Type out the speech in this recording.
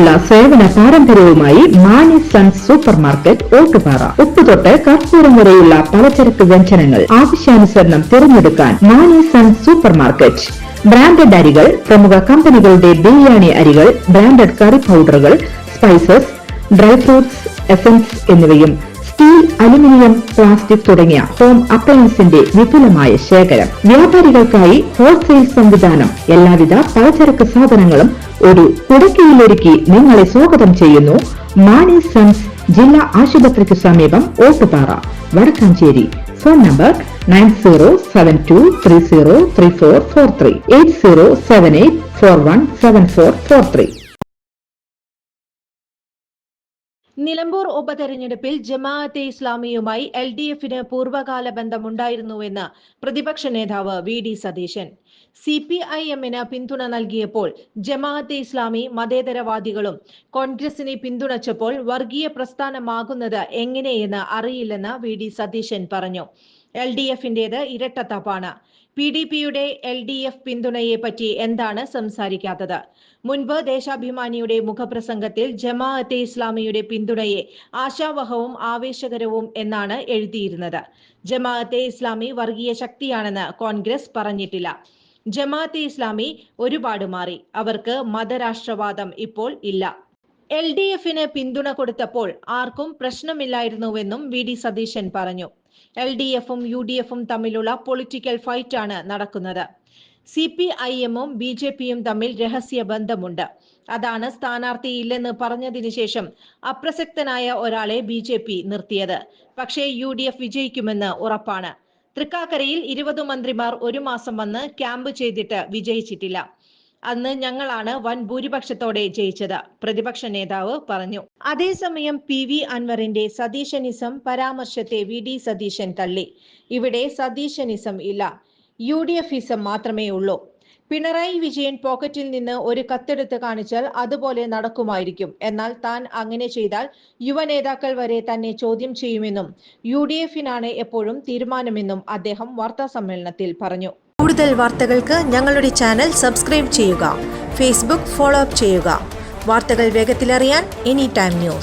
വർഷങ്ങളുള്ള സേവന പാരമ്പര്യവുമായി Mani sons super market Ottupara. ഉപ്പുതൊട്ട് കർപ്പൂരം വരെയുള്ള പലചരക്ക് വ്യഞ്ജനങ്ങൾ ആവശ്യാനുസരണം തിരഞ്ഞെടുക്കാൻ Mani sons super market. Branded അരികൾ, പ്രമുഖ കമ്പനികളുടെ ബിരിയാണി അരികൾ, ബ്രാൻഡഡ് കറി പൗഡറുകൾ, സ്പൈസസ്, ഡ്രൈ ഫ്രൂട്ട്സ്, എസൻസ് എന്നിവയും സ്റ്റീൽ, അലുമിനിയം, പ്ലാസ്റ്റിക് തുടങ്ങിയ ഹോം അപ്ലയൻസിന്റെ വിപുലമായ ശേഖരം. വ്യാപാരികൾക്കായി ഹോൾസെയിൽ സംവിധാനം. എല്ലാവിധ പലചരക്ക് സാധനങ്ങളും ഒരു കുടക്കീഴിലൊരുക്കി നിങ്ങളെ സ്വാഗതം ചെയ്യുന്നു മാണി സൺസ്, ജില്ലാ ആശുപത്രിക്ക് സമീപം, ഓട്ടുപാറ, വടക്കാഞ്ചേരി. Phone number 9072303443 8078417443. നിലമ്പൂർ ഉപതെരഞ്ഞെടുപ്പിൽ ജമാഅത്തെ ഇസ്ലാമിയുമായി LDFന് പൂർവ്വകാല ബന്ധമുണ്ടായിരുന്നുവെന്ന് പ്രതിപക്ഷ നേതാവ് VD സതീശൻ. CPIMന് പിന്തുണ നൽകിയപ്പോൾ ജമാഅത്തെ ഇസ്ലാമി മതേതരവാദികളും കോൺഗ്രസിനെ പിന്തുണച്ചപ്പോൾ വർഗീയ പ്രസ്ഥാനമാകുന്നത് എങ്ങനെയെന്ന് അറിയില്ലെന്ന് VD സതീശൻ പറഞ്ഞു. LDFന്റേത് ഇരട്ടത്താപ്പാണ്. PDPയുടെ LDF പിന്തുണയെ പറ്റി എന്താണ് സംസാരിക്കാത്തത്? മുൻപ് ദേശാഭിമാനിയുടെ മുഖപ്രസംഗത്തിൽ ജമാഅത്തെ ഇസ്ലാമിയുടെ പിന്തുണയെ ആശാവഹവും ആവേശകരവും എന്നാണ് എഴുതിയിരുന്നത്. ജമാഅത്തെ ഇസ്ലാമി വർഗീയ ശക്തിയാണെന്ന് കോൺഗ്രസ് പറഞ്ഞിട്ടില്ല. ജമാഅത്തെ ഇസ്ലാമി ഒരുപാട് മാറി. അവർക്ക് മതരാഷ്ട്രവാദം ഇപ്പോൾ ഇല്ല. LDFന് പിന്തുണ കൊടുത്തപ്പോൾ ആർക്കും പ്രശ്നമില്ലായിരുന്നുവെന്നും VD സതീശൻ പറഞ്ഞു. LDFും UDFും തമ്മിലുള്ള പൊളിറ്റിക്കൽ ഫൈറ്റാണ് നടക്കുന്നത്. CPIMും BJPയും തമ്മിൽ രഹസ്യ ബന്ധമുണ്ട്. അതാണ് സ്ഥാനാർത്ഥിയില്ലെന്ന് പറഞ്ഞതിന് ശേഷം അപ്രസക്തനായ ഒരാളെ BJP നിർത്തിയത്. പക്ഷേ UDF വിജയിക്കുമെന്ന് ഉറപ്പാണ്. തൃക്കാക്കരയിൽ 20 മന്ത്രിമാർ ഒരു മാസം വന്ന് ക്യാമ്പ് ചെയ്തിട്ട് വിജയിച്ചിട്ടില്ല. അന്ന് ഞങ്ങളാണ് വൻ ഭൂരിപക്ഷത്തോടെ ജയിച്ചത്, പ്രതിപക്ഷ നേതാവ് പറഞ്ഞു. അതേസമയം PV അൻവറിന്റെ സതീശനിസം പരാമർശത്തെ VD സതീശൻ തള്ളി. ഇവിടെ സതീശനിസം ഇല്ല, UDFിസം മാത്രമേ ഉള്ളൂ. പിണറായി വിജയൻ പോക്കറ്റിൽ നിന്ന് ഒരു കത്തെടുത്ത് കാണിച്ചാൽ അതുപോലെ നടക്കുമായിരിക്കും. എന്നാൽ താൻ അങ്ങനെ ചെയ്താൽ യുവനേതാക്കൾ വരെ തന്നെ ചോദ്യം ചെയ്യുമെന്നും UDFിനാണ് എപ്പോഴും തീരുമാനമെന്നും അദ്ദേഹം വാർത്താസമ്മേളനത്തിൽ പറഞ്ഞു. കൂടുതൽ വാർത്തകൾക്ക് ഞങ്ങളുടെ ചാനൽ സബ്സ്ക്രൈബ് ചെയ്യുക. ഫേസ്ബുക്ക് ഫോളോ അപ്പ് ചെയ്യുക. വാർത്തകൾ വേഗത്തിലറിയാൻ Anytime News.